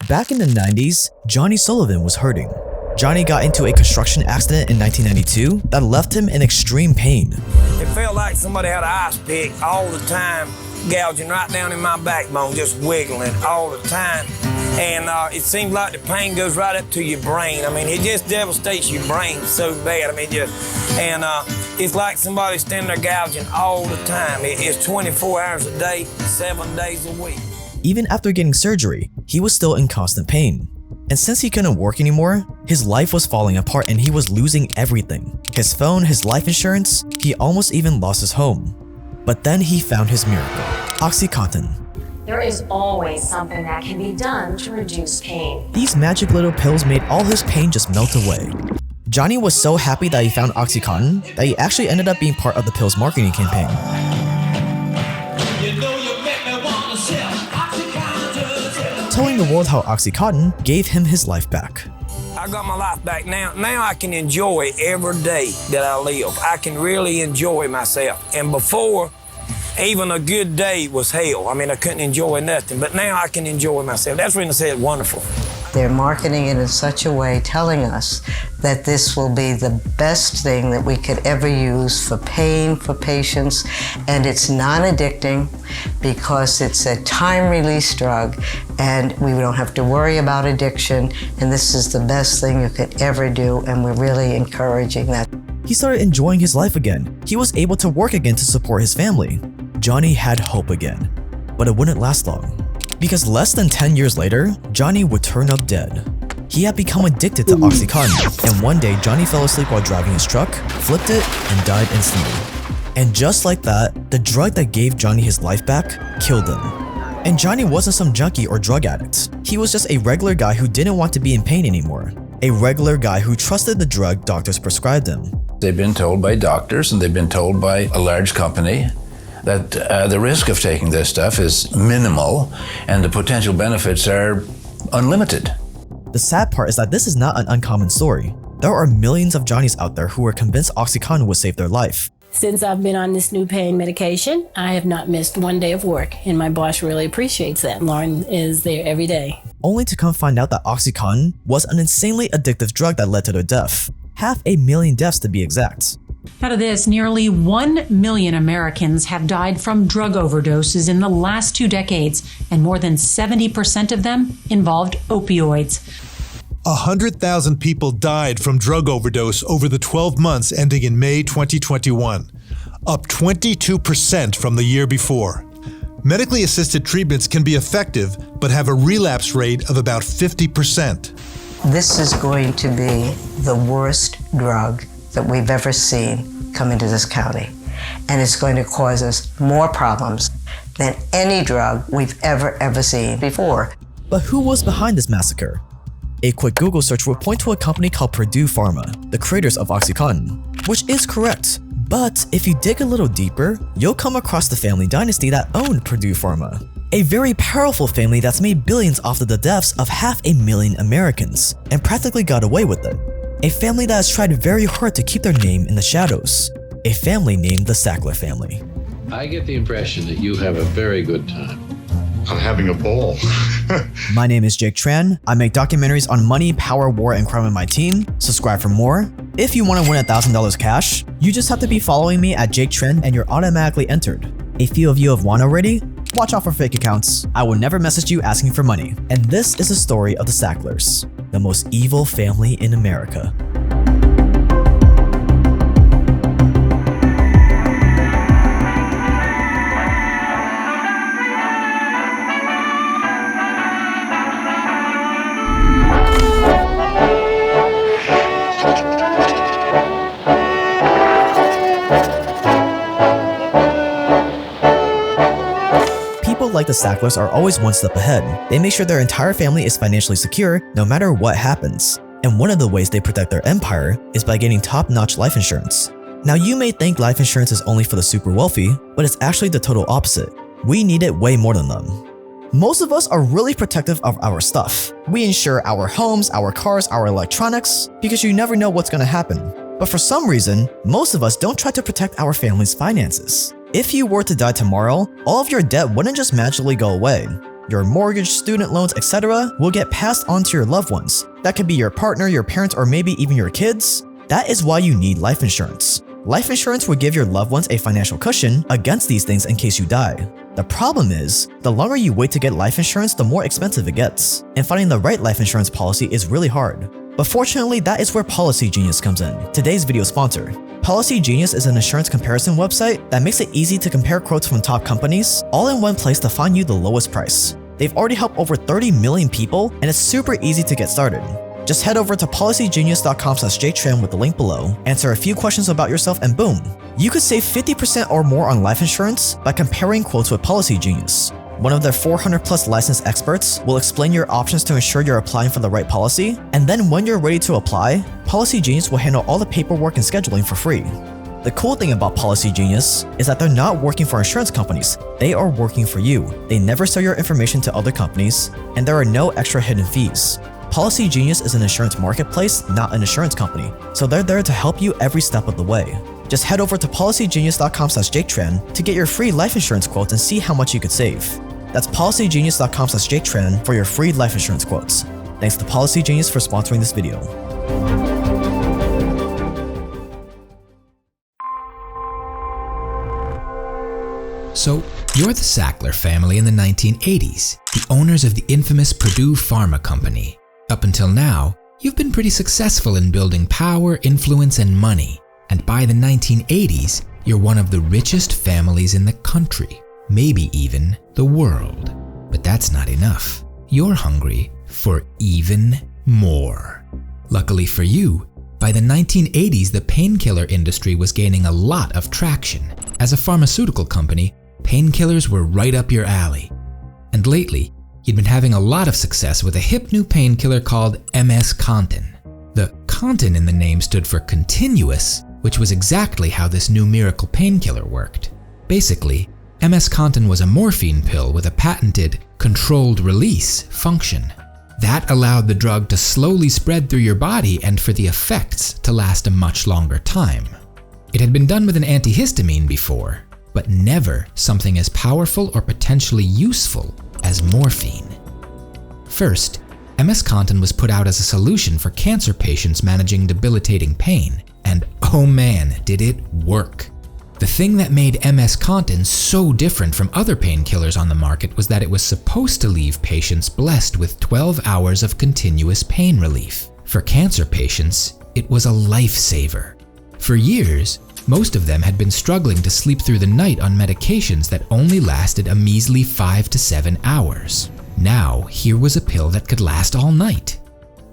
Back in the 90s, Johnny Sullivan was hurting. Johnny got into a construction accident in 1992 that left him in extreme pain. It felt like somebody had an ice pick all the time, gouging right down in my backbone, just wiggling all the time. And it seems like the pain goes right up to your brain. I mean, it just devastates your brain so bad. I mean, it's like somebody standing there gouging all the time. It's 24 hours a day, 7 days a week. Even after getting surgery, he was still in constant pain. And since he couldn't work anymore, his life was falling apart and he was losing everything. His phone, his life insurance, he almost even lost his home. But then he found his miracle, OxyContin. There is always something that can be done to reduce pain. These magic little pills made all his pain just melt away. Johnny was so happy that he found OxyContin that he actually ended up being part of the pill's marketing campaign. Telling the world how OxyContin gave him his life back. I got my life back now. Now I can enjoy every day that I live. I can really enjoy myself. And before, even a good day was hell. I mean, I couldn't enjoy nothing, but now I can enjoy myself. That's when I said wonderful. They're marketing it in such a way, telling us that this will be the best thing that we could ever use for pain, for patients, and it's non-addicting because it's a time-release drug, and we don't have to worry about addiction, and this is the best thing you could ever do, and we're really encouraging that. He started enjoying his life again. He was able to work again to support his family. Johnny had hope again, but it wouldn't last long. Because less than 10 years later, Johnny would turn up dead. He had become addicted to OxyContin, and one day Johnny fell asleep while driving his truck, flipped it, and died instantly. And just like that, the drug that gave Johnny his life back killed him. And Johnny wasn't some junkie or drug addict. He was just a regular guy who didn't want to be in pain anymore. A regular guy who trusted the drug doctors prescribed him. They've been told by doctors and they've been told by a large company that the risk of taking this stuff is minimal and the potential benefits are unlimited. The sad part is that this is not an uncommon story. There are millions of Johnnies out there who are convinced OxyContin would save their life. Since I've been on this new pain medication, I have not missed one day of work, and my boss really appreciates that. Lauren is there every day. Only to come find out that OxyContin was an insanely addictive drug that led to their death. 500,000 deaths to be exact. Out of this, nearly 1 million Americans have died from drug overdoses in the last 2 decades, and more than 70% of them involved opioids. 100,000 people died from drug overdose over the 12 months ending in May 2021, up 22% from the year before. Medically assisted treatments can be effective, but have a relapse rate of about 50%. This is going to be the worst drug that we've ever seen come into this county. And it's going to cause us more problems than any drug we've ever seen before. But who was behind this massacre? A quick Google search would point to a company called Purdue Pharma, the creators of OxyContin, which is correct. But if you dig a little deeper, you'll come across the family dynasty that owned Purdue Pharma. A very powerful family that's made billions off of the deaths of 500,000 Americans and practically got away with it. A family that has tried very hard to keep their name in the shadows. A family named the Sackler family. I get the impression that you have a very good time. I'm having a ball. My name is Jake Tran. I make documentaries on money, power, war, and crime in my team. Subscribe for more. If you want to win $1,000 cash, you just have to be following me at Jake Tran and you're automatically entered. A few of you have won already. Watch out for fake accounts. I will never message you asking for money. And this is the story of the Sacklers, the most evil family in America. Like the Sacklers are always one step ahead. They make sure their entire family is financially secure no matter what happens. And one of the ways they protect their empire is by getting top-notch life insurance. Now you may think life insurance is only for the super wealthy, but it's actually the total opposite. We need it way more than them. Most of us are really protective of our stuff. We insure our homes, our cars, our electronics, because you never know what's gonna happen. But for some reason, most of us don't try to protect our family's finances. If you were to die tomorrow, all of your debt wouldn't just magically go away. Your mortgage, student loans, etc. will get passed on to your loved ones. That could be your partner, your parents, or maybe even your kids. That is why you need life insurance. Life insurance would give your loved ones a financial cushion against these things in case you die. The problem is, the longer you wait to get life insurance, the more expensive it gets, and finding the right life insurance policy is really hard. But fortunately, that is where Policy Genius comes in, today's video sponsor. Policy Genius is an insurance comparison website that makes it easy to compare quotes from top companies, all in one place to find you the lowest price. They've already helped over 30 million people, and it's super easy to get started. Just head over to policygenius.com/jtran with the link below, answer a few questions about yourself, and boom! You could save 50% or more on life insurance by comparing quotes with Policy Genius. One of their 400+ licensed experts will explain your options to ensure you're applying for the right policy, and then when you're ready to apply, Policy Genius will handle all the paperwork and scheduling for free. The cool thing about Policy Genius is that they're not working for insurance companies, they are working for you. They never sell your information to other companies, and there are no extra hidden fees. Policy Genius is an insurance marketplace, not an insurance company, so they're there to help you every step of the way. Just head over to policygenius.com/jtran to get your free life insurance quotes and see how much you could save. That's policygenius.com/jtran for your free life insurance quotes. Thanks to Policy Genius for sponsoring this video. So, you're the Sackler family in the 1980s, the owners of the infamous Purdue Pharma Company. Up until now, you've been pretty successful in building power, influence, and money. And by the 1980s, you're one of the richest families in the country, maybe even the world. But that's not enough. You're hungry for even more. Luckily for you, by the 1980s, the painkiller industry was gaining a lot of traction. As a pharmaceutical company, painkillers were right up your alley. And lately, you'd been having a lot of success with a hip new painkiller called MS-Contin. The Contin in the name stood for continuous, which was exactly how this new miracle painkiller worked. Basically, MS-Contin was a morphine pill with a patented controlled release function. That allowed the drug to slowly spread through your body and for the effects to last a much longer time. It had been done with an antihistamine before, but never something as powerful or potentially useful as morphine. First, MS-Contin was put out as a solution for cancer patients managing debilitating pain, and oh man, did it work. The thing that made MS-Contin so different from other painkillers on the market was that it was supposed to leave patients blessed with 12 hours of continuous pain relief. For cancer patients, it was a lifesaver. For years, most of them had been struggling to sleep through the night on medications that only lasted a measly 5 to 7 hours. Now, here was a pill that could last all night.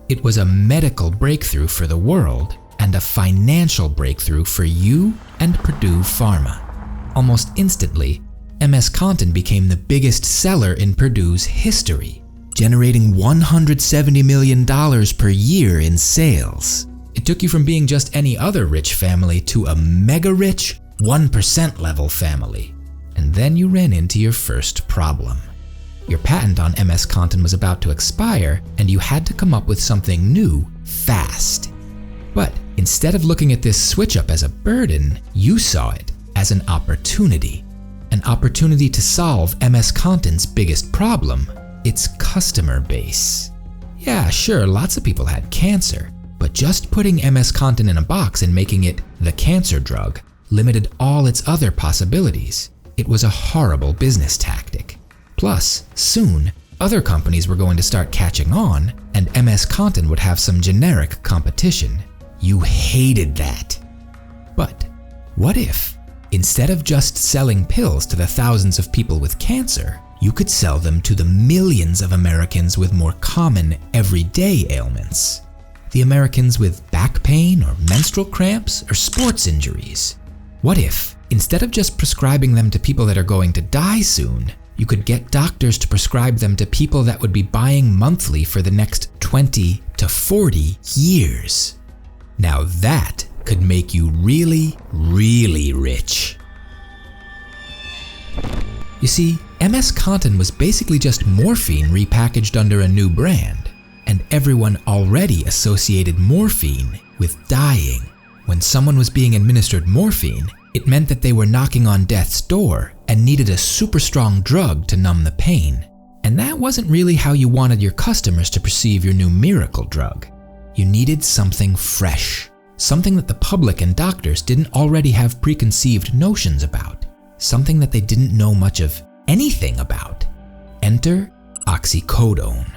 It was a medical breakthrough for the world and a financial breakthrough for you and Purdue Pharma. Almost instantly, MS-Contin became the biggest seller in Purdue's history, generating $170 million per year in sales. It took you from being just any other rich family to a mega-rich, 1% level family. And then you ran into your first problem. Your patent on MS-Contin was about to expire, and you had to come up with something new fast. But instead of looking at this switch-up as a burden, you saw it as an opportunity. An opportunity to solve MS-Contin's biggest problem, its customer base. Yeah, sure, lots of people had cancer, but just putting MS-Contin in a box and making it the cancer drug limited all its other possibilities. It was a horrible business tactic. Plus, soon, other companies were going to start catching on, and MS-Contin would have some generic competition. You hated that. But what if, instead of just selling pills to the thousands of people with cancer, you could sell them to the millions of Americans with more common, everyday ailments? The Americans with back pain or menstrual cramps or sports injuries? What if, instead of just prescribing them to people that are going to die soon, you could get doctors to prescribe them to people that would be buying monthly for the next 20 to 40 years? Now that could make you really, really rich. You see, MS-Contin was basically just morphine repackaged under a new brand, and everyone already associated morphine with dying. When someone was being administered morphine, it meant that they were knocking on death's door and needed a super strong drug to numb the pain. And that wasn't really how you wanted your customers to perceive your new miracle drug. You needed something fresh, something that the public and doctors didn't already have preconceived notions about, something that they didn't know much of anything about. Enter oxycodone.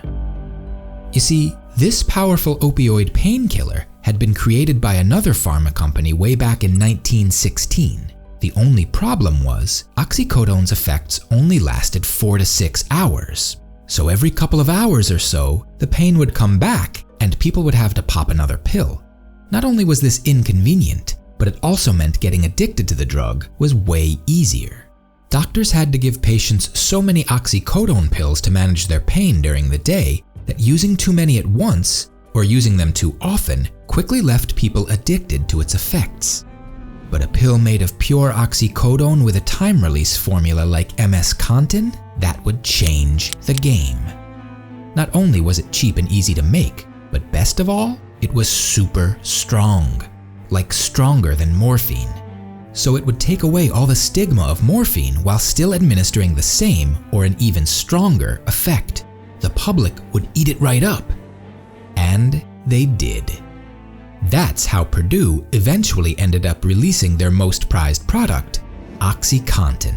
You see, this powerful opioid painkiller had been created by another pharma company way back in 1916. The only problem was, oxycodone's effects only lasted 4 to 6 hours. So every couple of hours or so, the pain would come back and people would have to pop another pill. Not only was this inconvenient, but it also meant getting addicted to the drug was way easier. Doctors had to give patients so many oxycodone pills to manage their pain during the day that using too many at once, or using them too often, quickly left people addicted to its effects. But a pill made of pure oxycodone with a time-release formula like MS-Contin, that would change the game. Not only was it cheap and easy to make, but best of all, it was super strong, like stronger than morphine. So it would take away all the stigma of morphine while still administering the same or an even stronger effect. The public would eat it right up. And they did. That's how Purdue eventually ended up releasing their most prized product, OxyContin,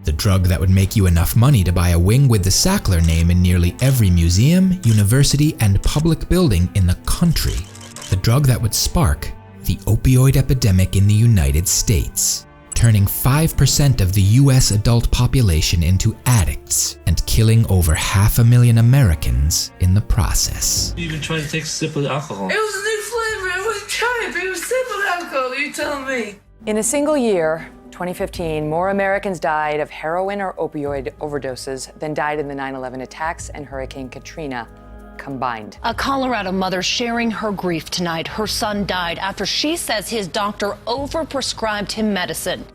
the drug that would make you enough money to buy a wing with the Sackler name in nearly every museum, university, and public building in the country. The drug that would spark the opioid epidemic in the United States, turning 5% of the US adult population into addicts and killing over 500,000 Americans in the process. You even tried to take a sip of the alcohol. It was a new flavor. I wouldn't try it, but it was simple alcohol. You telling me? In a single year, 2015, more Americans died of heroin or opioid overdoses than died in the 9/11 attacks and Hurricane Katrina combined. A Colorado mother sharing her grief tonight. Her son died after she says his doctor overprescribed him medicine.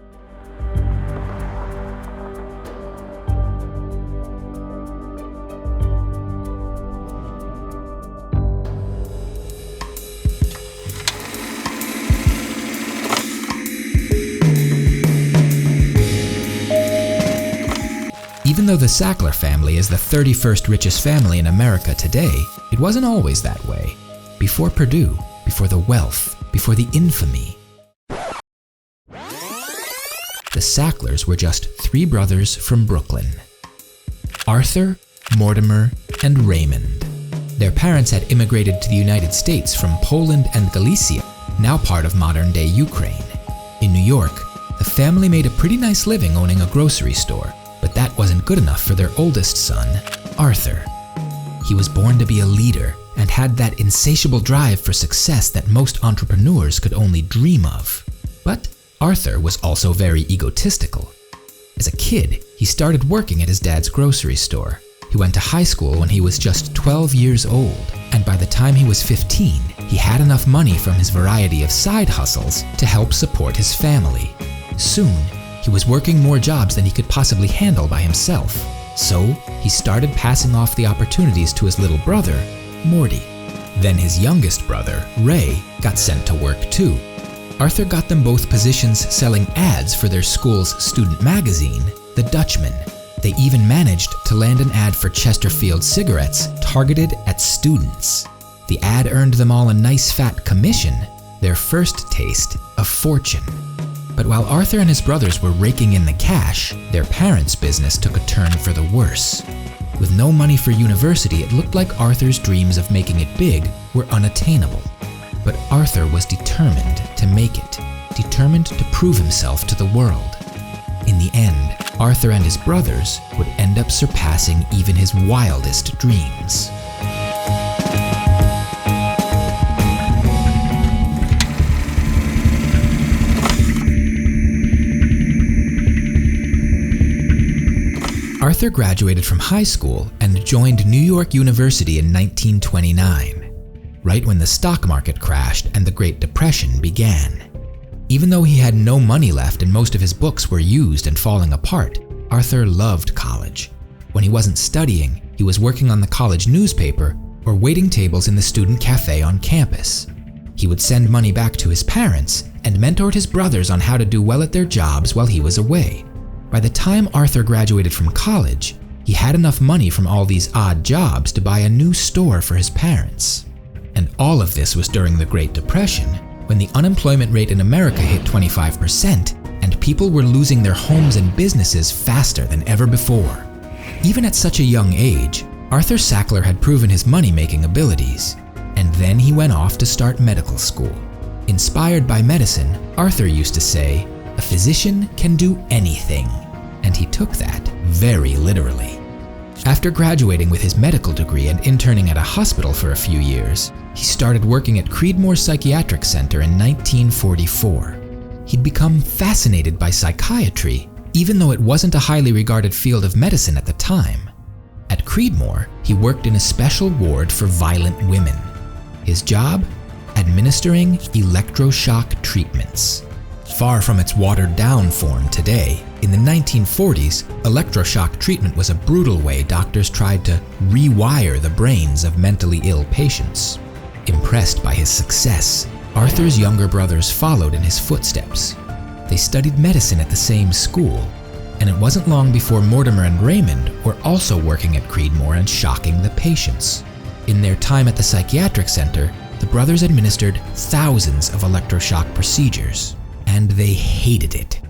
Even though the Sackler family is the 31st richest family in America today, it wasn't always that way. Before Purdue, before the wealth, before the infamy, the Sacklers were just 3 brothers from Brooklyn: Arthur, Mortimer, and Raymond. Their parents had immigrated to the United States from Poland and Galicia, now part of modern-day Ukraine. In New York, the family made a pretty nice living owning a grocery store. But that wasn't good enough for their oldest son, Arthur. He was born to be a leader and had that insatiable drive for success that most entrepreneurs could only dream of. But Arthur was also very egotistical. As a kid, he started working at his dad's grocery store. He went to high school when he was just 12 years old, and by the time he was 15, he had enough money from his variety of side hustles to help support his family. Soon, he was working more jobs than he could possibly handle by himself. So he started passing off the opportunities to his little brother, Morty. Then his youngest brother, Ray, got sent to work too. Arthur got them both positions selling ads for their school's student magazine, The Dutchman. They even managed to land an ad for Chesterfield cigarettes targeted at students. The ad earned them all a nice fat commission, their first taste of fortune. But while Arthur and his brothers were raking in the cash, their parents' business took a turn for the worse. With no money for university, it looked like Arthur's dreams of making it big were unattainable. But Arthur was determined to make it, determined to prove himself to the world. In the end, Arthur and his brothers would end up surpassing even his wildest dreams. Arthur graduated from high school and joined New York University in 1929, right when the stock market crashed and the Great Depression began. Even though he had no money left and most of his books were used and falling apart, Arthur loved college. When he wasn't studying, he was working on the college newspaper or waiting tables in the student cafe on campus. He would send money back to his parents and mentored his brothers on how to do well at their jobs while he was away. By the time Arthur graduated from college, He had enough money from all these odd jobs to buy a new store for his parents. And all of this was during the Great Depression, when the unemployment rate in America hit 25%, and people were losing their homes and businesses faster than ever before. Even at such a young age, Arthur Sackler had proven his money-making abilities, and then he went off to start medical school. Inspired by medicine, Arthur used to say, "A physician can do anything," and he took that very literally. After graduating with his medical degree and interning at a hospital for a few years, he started working at Creedmoor Psychiatric Center in 1944. He'd become fascinated by psychiatry, even though it wasn't a highly regarded field of medicine at the time. At Creedmoor, he worked in a special ward for violent women. His job? Administering electroshock treatments. Far from its watered-down form today, in the 1940s, electroshock treatment was a brutal way doctors tried to rewire the brains of mentally ill patients. Impressed by his success, Arthur's younger brothers followed in his footsteps. They studied medicine at the same school, and it wasn't long before Mortimer and Raymond were also working at Creedmoor and shocking the patients. In their time at the psychiatric center, the brothers administered thousands of electroshock procedures, and they hated it.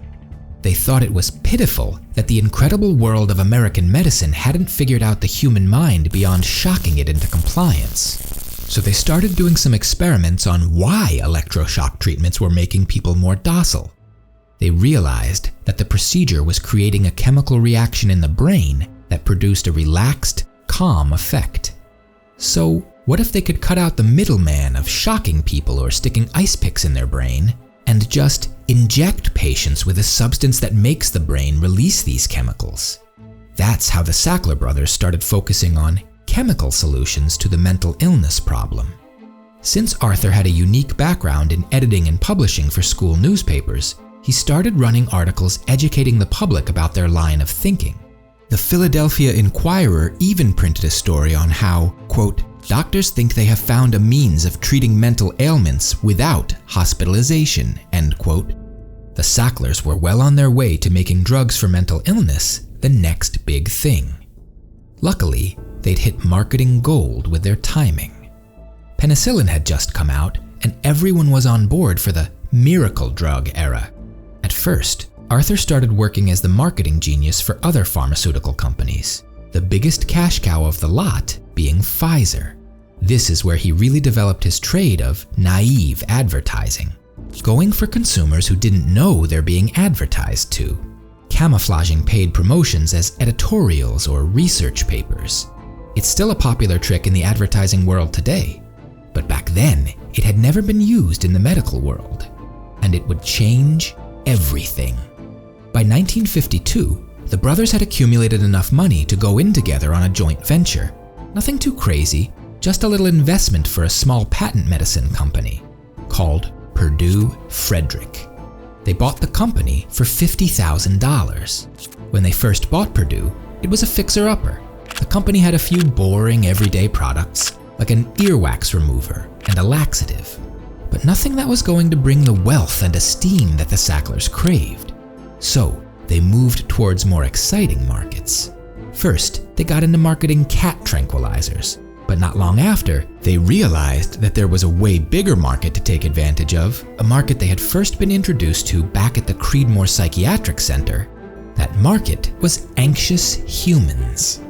They thought it was pitiful that the incredible world of American medicine hadn't figured out the human mind beyond shocking it into compliance. So they started doing some experiments on why electroshock treatments were making people more docile. They realized that the procedure was creating a chemical reaction in the brain that produced a relaxed, calm effect. So what if they could cut out the middleman of shocking people or sticking ice picks in their brain and just inject patients with a substance that makes the brain release these chemicals? That's how the Sackler brothers started focusing on chemical solutions to the mental illness problem. Since Arthur had a unique background in editing and publishing for school newspapers, he started running articles educating the public about their line of thinking. The Philadelphia Inquirer even printed a story on how, quote, "Doctors think they have found a means of treating mental ailments without hospitalization," end quote. The Sacklers were well on their way to making drugs for mental illness the next big thing. Luckily, they'd hit marketing gold with their timing. Penicillin had just come out, and everyone was on board for the miracle drug era. At first, Arthur started working as the marketing genius for other pharmaceutical companies, the biggest cash cow of the lot being Pfizer. This is where he really developed his trade of naive advertising, going for consumers who didn't know they're being advertised to, camouflaging paid promotions as editorials or research papers. It's still a popular trick in the advertising world today, but back then it had never been used in the medical world, and it would change everything. By 1952, the brothers had accumulated enough money to go in together on a joint venture. Nothing too crazy, just a little investment for a small patent medicine company called Purdue Frederick. They bought the company for $50,000. When they first bought Purdue, it was a fixer-upper. The company had a few boring everyday products, like an earwax remover and a laxative, but nothing that was going to bring the wealth and esteem that the Sacklers craved. So they moved towards more exciting markets. First, they got into marketing cat tranquilizers, but not long after, they realized that there was a way bigger market to take advantage of, a market they had first been introduced to back at the Creedmoor Psychiatric Center. That market was anxious humans.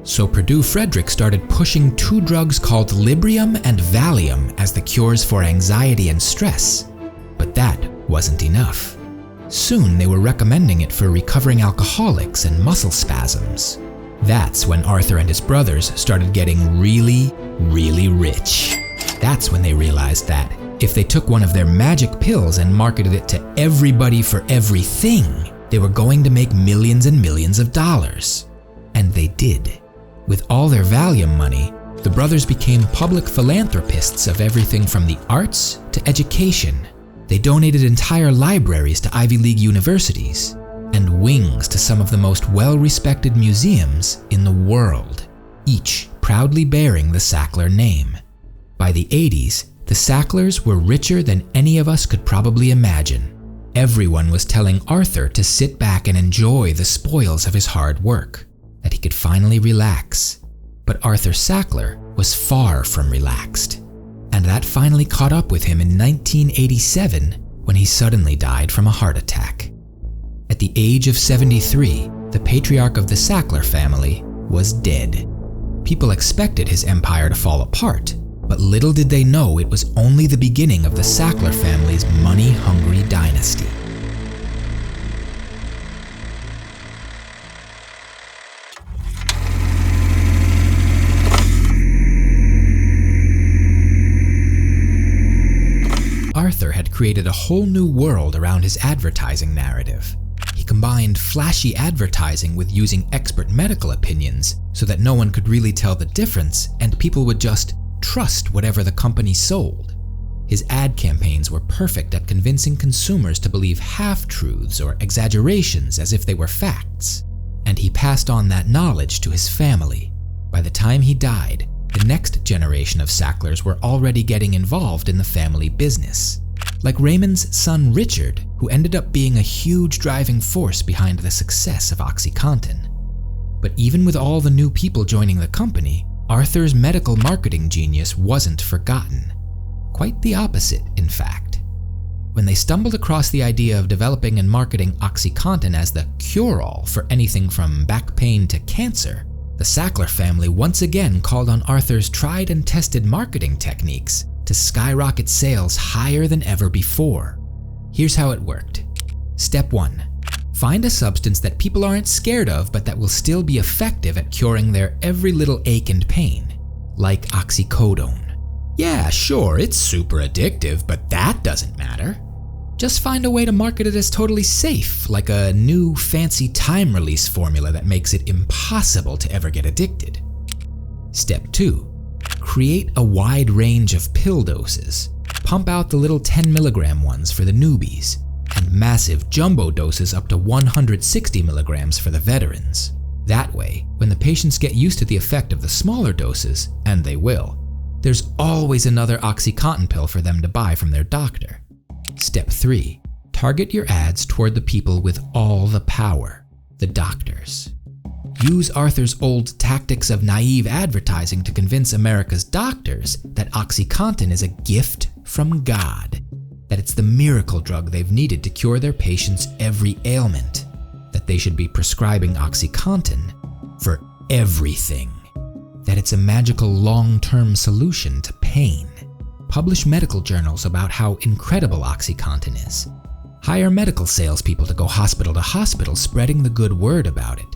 So Purdue Frederick started pushing two drugs called Librium and Valium as the cures for anxiety and stress. But that wasn't enough. Soon they were recommending it for recovering alcoholics and muscle spasms. That's when Arthur and his brothers started getting really, really rich. That's when they realized that if they took one of their magic pills and marketed it to everybody for everything, they were going to make millions and millions of dollars. And they did. With all their Valium money, the brothers became public philanthropists of everything from the arts to education. They donated entire libraries to Ivy League universities and wings to some of the most well-respected museums in the world, each proudly bearing the Sackler name. By the 80s, the Sacklers were richer than any of us could probably imagine. Everyone was telling Arthur to sit back and enjoy the spoils of his hard work. that he could finally relax. But Arthur Sackler was far from relaxed, and that finally caught up with him in 1987 when he suddenly died from a heart attack. At the age of 73, the patriarch of the Sackler family was dead. People expected his empire to fall apart, but little did they know it was only the beginning of the Sackler family's money-hungry dynasty. Arthur had created a whole new world around his advertising narrative. He combined flashy advertising with using expert medical opinions so that no one could really tell the difference and people would just trust whatever the company sold. His ad campaigns were perfect at convincing consumers to believe half-truths or exaggerations as if they were facts. And he passed on that knowledge to his family. By the time he died, the next generation of Sacklers were already getting involved in the family business. Like Raymond's son Richard, who ended up being a huge driving force behind the success of OxyContin. But even with all the new people joining the company, Arthur's medical marketing genius wasn't forgotten. Quite the opposite, in fact. When they stumbled across the idea of developing and marketing OxyContin as the cure-all for anything from back pain to cancer, the Sackler family once again called on Arthur's tried and tested marketing techniques to skyrocket sales higher than ever before. Here's how it worked. Step 1. Find a substance that people aren't scared of but that will still be effective at curing their every little ache and pain, like oxycodone. Yeah, sure, it's super addictive, but that doesn't matter. Just find a way to market it as totally safe, like a new fancy time release formula that makes it impossible to ever get addicted. Step 2. Create a wide range of pill doses. Pump out the little 10 milligram ones for the newbies, and massive jumbo doses up to 160 milligrams for the veterans. That way, when the patients get used to the effect of the smaller doses, and they will, there's always another OxyContin pill for them to buy from their doctor. Step 3. Target your ads toward the people with all the power, the doctors. Use Arthur's old tactics of naive advertising to convince America's doctors that OxyContin is a gift from God, that it's the miracle drug they've needed to cure their patients' every ailment, that they should be prescribing OxyContin for everything, that it's a magical long-term solution to pain. Publish medical journals about how incredible OxyContin is. Hire medical salespeople to go hospital to hospital spreading the good word about it.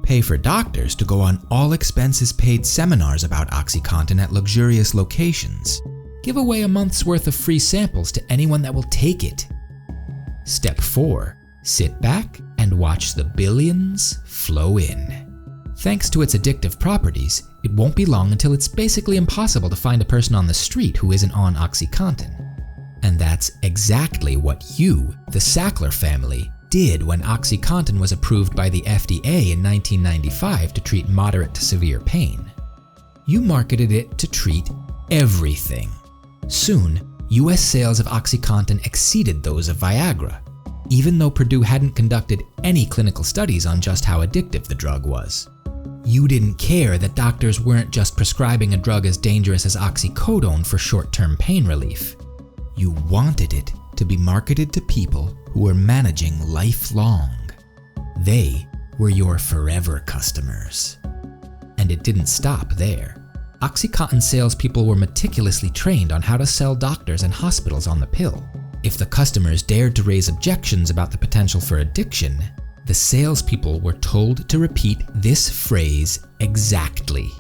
Pay for doctors to go on all-expenses-paid seminars about OxyContin at luxurious locations. Give away a month's worth of free samples to anyone that will take it. Step 4. Sit back and watch the billions flow in. Thanks to its addictive properties, it won't be long until it's basically impossible to find a person on the street who isn't on OxyContin. And that's exactly what you, the Sackler family, did when OxyContin was approved by the FDA in 1995 to treat moderate to severe pain. You marketed it to treat everything. Soon, US sales of OxyContin exceeded those of Viagra, even though Purdue hadn't conducted any clinical studies on just how addictive the drug was. You didn't care that doctors weren't just prescribing a drug as dangerous as oxycodone for short-term pain relief. You wanted it to be marketed to people who were managing lifelong. They were your forever customers. And it didn't stop there. OxyContin salespeople were meticulously trained on how to sell doctors and hospitals on the pill. If the customers dared to raise objections about the potential for addiction, the salespeople were told to repeat this phrase exactly.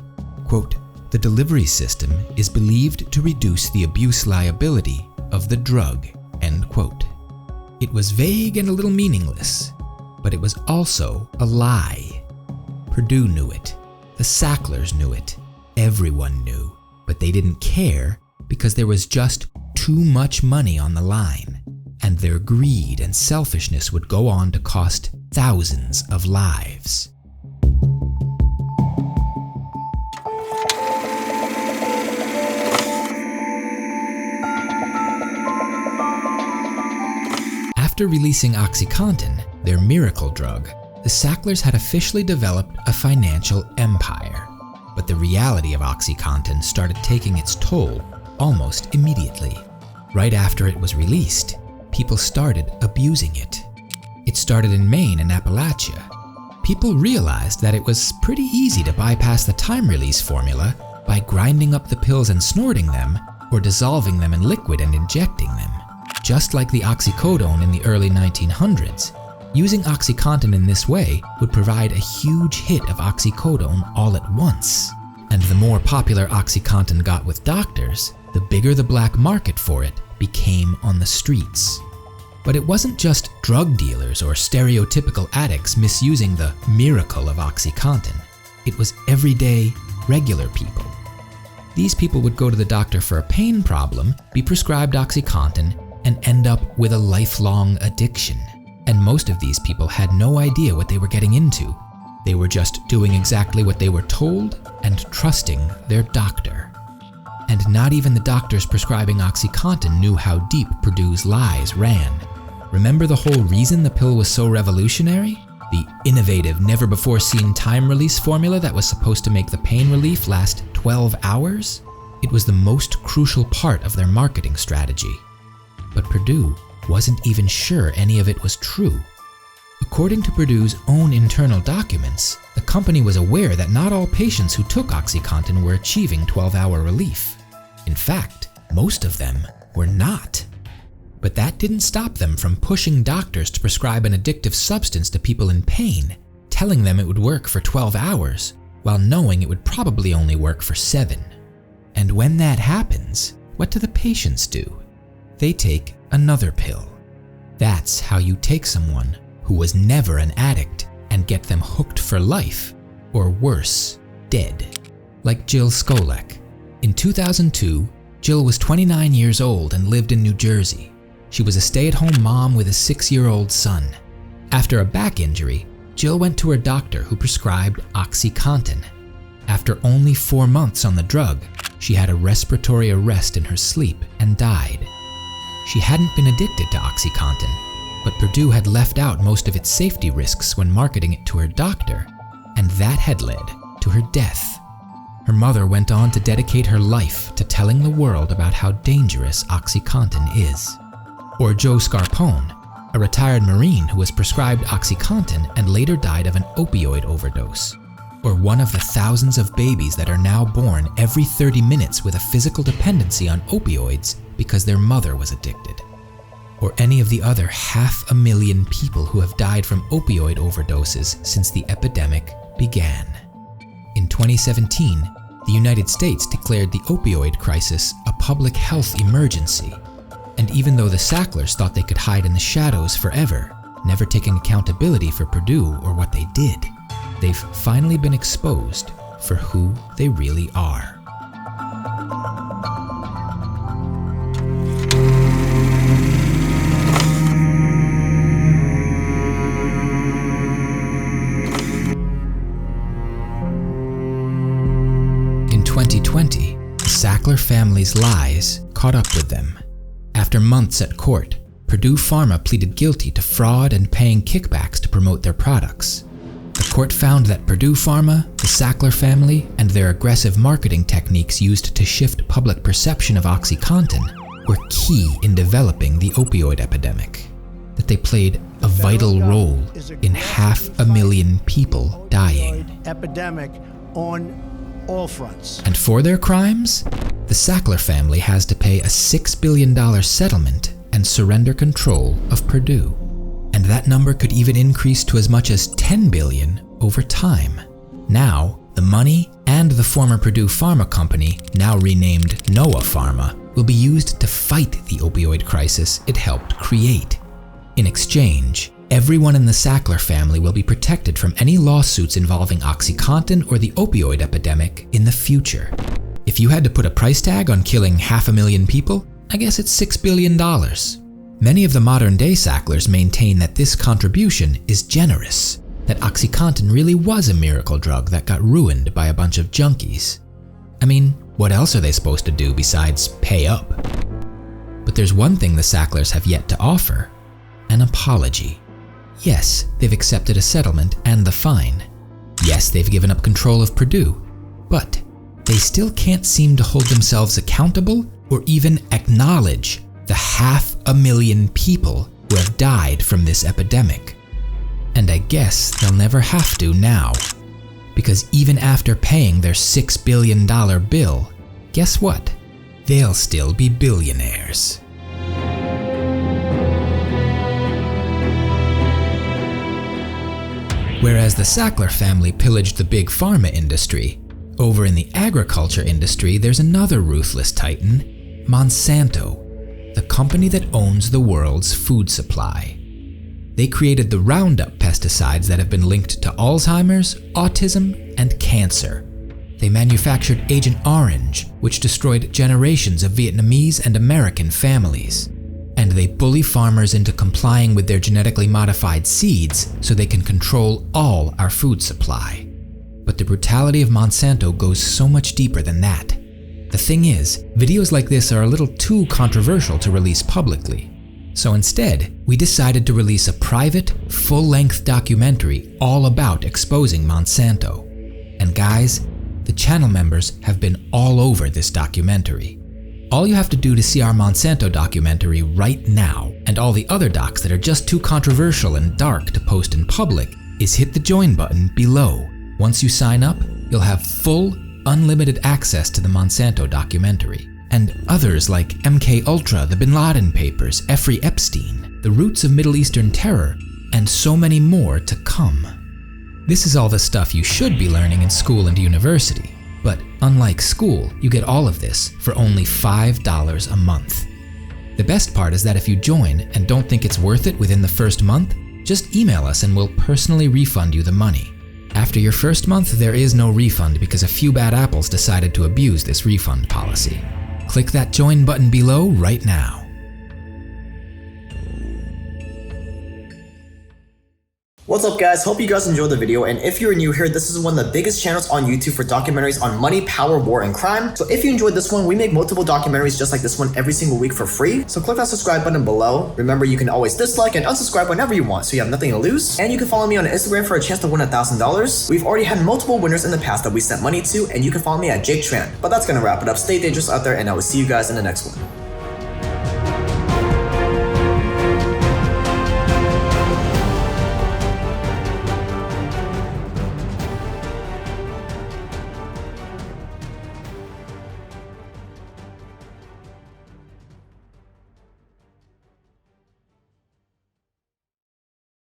Quote, "The delivery system is believed to reduce the abuse liability of the drug," end quote. It was vague and a little meaningless, but it was also a lie. Purdue knew it. The Sacklers knew it. Everyone knew, but they didn't care because there was just too much money on the line, and their greed and selfishness would go on to cost thousands of lives. After releasing OxyContin, their miracle drug, the Sacklers had officially developed a a financial empire. But the reality of OxyContin started taking its toll almost immediately. Right after it was released, people started abusing it. It started in Maine and Appalachia. People realized that it was pretty easy to bypass the time-release formula by grinding up the pills and snorting them, or dissolving them in liquid and injecting them. Just like the oxycodone in the early 1900s, using OxyContin in this way would provide a huge hit of oxycodone all at once. And the more popular OxyContin got with doctors, the bigger the black market for it became on the streets. But it wasn't just drug dealers or stereotypical addicts misusing the miracle of OxyContin. It was everyday, regular people. These people would go to the doctor for a pain problem, be prescribed OxyContin, and end up with a lifelong addiction. And most of these people had no idea what they were getting into. They were just doing exactly what they were told and trusting their doctor. And not even the doctors prescribing OxyContin knew how deep Purdue's lies ran. Remember the whole reason the pill was so revolutionary? The innovative, never-before-seen time-release formula that was supposed to make the pain relief last 12 hours? It was the most crucial part of their marketing strategy. But Purdue wasn't even sure any of it was true. According to Purdue's own internal documents, the company was aware that not all patients who took OxyContin were achieving 12-hour relief. In fact, most of them were not. But that didn't stop them from pushing doctors to prescribe an addictive substance to people in pain, telling them it would work for 12 hours, while knowing it would probably only work for 7. And when that happens, what do the patients do? They take another pill. That's how you take someone who was never an addict and get them hooked for life, or worse, dead. Like Jill Skolek. In 2002, Jill was 29 years old and lived in New Jersey. She was a stay-at-home mom with a 6-year-old son. After a back injury, Jill went to her doctor who prescribed OxyContin. After only 4 months on the drug, she had a respiratory arrest in her sleep and died. She hadn't been addicted to OxyContin, but Purdue had left out most of its safety risks when marketing it to her doctor, and that had led to her death. Her mother went on to dedicate her life to telling the world about how dangerous OxyContin is. Or Joe Scarpone, a retired Marine who was prescribed OxyContin and later died of an opioid overdose. Or one of the thousands of babies that are now born every 30 minutes with a physical dependency on opioids because their mother was addicted. Or any of the other 500,000 people who have died from opioid overdoses since the epidemic began. In 2017, the United States declared the opioid crisis a public health emergency. And even though the Sacklers thought they could hide in the shadows forever, never taking accountability for Purdue or what they did, they've finally been exposed for who they really are. In 2020, the Sackler family's lies caught up with them. After months at court, Purdue Pharma pleaded guilty to fraud and paying kickbacks to promote their products. The court found that Purdue Pharma, the Sackler family, and their aggressive marketing techniques used to shift public perception of OxyContin were key in developing the opioid epidemic, that they played a vital role in 500,000 people dying. Epidemic on all fronts. And for their crimes, the Sackler family has to pay a $6 billion settlement and surrender control of Purdue. And that number could even increase to as much as $10 billion over time. Now, the money and the former Purdue Pharma company, now renamed Noah Pharma, will be used to fight the opioid crisis it helped create. In exchange, everyone in the Sackler family will be protected from any lawsuits involving OxyContin or the opioid epidemic in the future. If you had to put a price tag on killing 500,000 people, I guess it's $6 billion. Many of the modern-day Sacklers maintain that this contribution is generous, that OxyContin really was a miracle drug that got ruined by a bunch of junkies. I mean, what else are they supposed to do besides pay up? But there's one thing the Sacklers have yet to offer: an apology. Yes, they've accepted a settlement and the fine, Yes, they've given up control of Purdue, but they still can't seem to hold themselves accountable or even acknowledge the 500,000 people who have died from this epidemic. And I guess they'll never have to now, because even after paying their $6 billion bill, guess what? They'll still be billionaires. Whereas the Sackler family pillaged the big pharma industry, over in the agriculture industry there's another ruthless titan, Monsanto, the company that owns the world's food supply. They created the Roundup pesticides that have been linked to Alzheimer's, autism, and cancer. They manufactured Agent Orange, which destroyed generations of Vietnamese and American families. And they bully farmers into complying with their genetically modified seeds so they can control all our food supply. But the brutality of Monsanto goes so much deeper than that. The thing is, videos like this are a little too controversial to release publicly. So instead, we decided to release a private, full-length documentary all about exposing Monsanto. And guys, the channel members have been all over this documentary. All you have to do to see our Monsanto documentary right now, and all the other docs that are just too controversial and dark to post in public, is hit the join button below. Once you sign up, you'll have full, unlimited access to the Monsanto documentary. And others like MK Ultra, the Bin Laden Papers, Jeffrey Epstein, the Roots of Middle Eastern Terror, and so many more to come. This is all the stuff you should be learning in school and university. But unlike school, you get all of this for only $5 a month. The best part is that if you join and don't think it's worth it within the first month, just email us and we'll personally refund you the money. After your first month, there is no refund because a few bad apples decided to abuse this refund policy. Click that join button below right now. What's up guys, hope you guys enjoyed the video, and if you're new here, this is one of the biggest channels on YouTube for documentaries on money, power, war, and crime. So if you enjoyed this one, we make multiple documentaries just like this one every single week for free. So click that subscribe button below. Remember, you can always dislike and unsubscribe whenever you want, so you have nothing to lose. And you can follow me on Instagram for a chance to win $1,000. We've already had multiple winners in the past that we sent money to, and you can follow me at Tran. But that's gonna wrap it up. Stay dangerous out there, and I will see you guys in the next one.